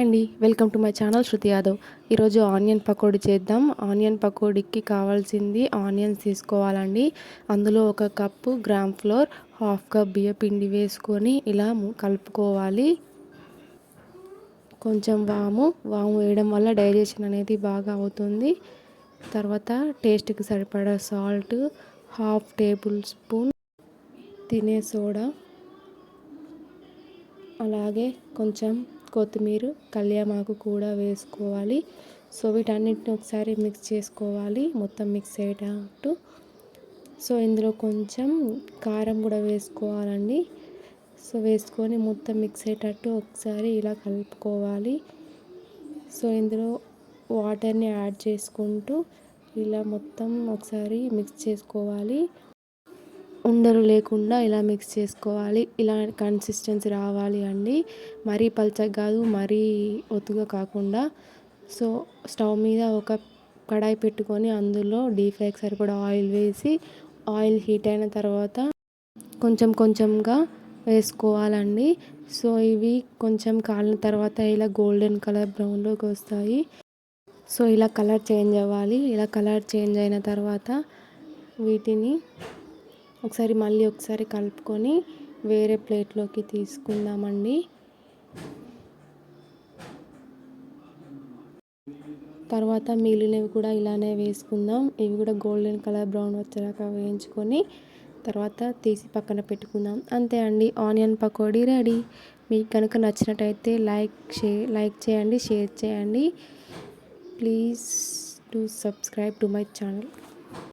అండి, welcome to my channel శృతి యాదవ్. ఈరోజు onion pakodi చేద్దాం. ఆనియన్ పకోడీకి కావాల్సింది ఆనియన్స్ తీసుకోవాలండి. అందులో 1 కప్పు గ్రామ్ ఫ్లోర్, 1/2 కప్ బియ్య పిండి వేసుకొని ఇలా కలుపుకోవాలి. కొంచెం వాము వేయడం వల్ల డైజెషన్ అనేది బాగా అవుతుంది. తర్వాత టేస్ట్కి సరిపడా సాల్ట్, 1/2 టేబుల్ స్పూన్ తినే సోడా, అలాగే కొంచెం కొత్తిమీర, కళ్యామాకు కూడా వేసుకోవాలి. సో వీటన్నిటిని ఒకసారి మిక్స్ చేసుకోవాలి, మొత్తం మిక్స్ అయ్యేటట్టు. సో ఇందులో కొంచెం కారం కూడా వేసుకోవాలండి. సో వేసుకొని మొత్తం మిక్స్ అయ్యేటట్టు ఒకసారి ఇలా కలుపుకోవాలి. సో ఇందులో వాటర్ని యాడ్ చేసుకుంటూ ఇలా మొత్తం ఒకసారి మిక్స్ చేసుకోవాలి. ఉండలు లేకుండా ఇలా మిక్స్ చేసుకోవాలి. ఇలా కన్సిస్టెన్సీ రావాలి అండి. మరీ పల్చగా కాదు, మరీ ఒత్తుగా కాకుండా. సో స్టవ్ మీద ఒక కడాయి పెట్టుకొని అందులో డీప్ ఫ్రైకి సరిపడా ఆయిల్ వేసి, ఆయిల్ హీట్ అయిన తర్వాత కొంచెం కొంచెంగా వేసుకోవాలండి. సో ఇవి కొంచెం కాలిన తర్వాత ఇలా గోల్డెన్ కలర్ బ్రౌన్లోకి వస్తాయి. సో ఇలా కలర్ చేంజ్ అవ్వాలి. ఇలా కలర్ చేంజ్ అయిన తర్వాత వీటిని మళ్ళీ ఒకసారి కలుపుకొని వేరే ప్లేట్లోకి తీసుకుందామండి. తర్వాత మిగిలినవి కూడా ఇలానే వేసుకుందాం. ఇవి కూడా గోల్డెన్ కలర్ బ్రౌన్ వచ్చేలాగా వేయించుకొని తర్వాత తీసి పక్కన పెట్టుకుందాం. అంతే అండి, ఆనియన్ పకోడీ రెడీ. మీకు కనుక నచ్చినట్టయితే లైక్ చేయండి, షేర్ చేయండి. Please to subscribe to my channel.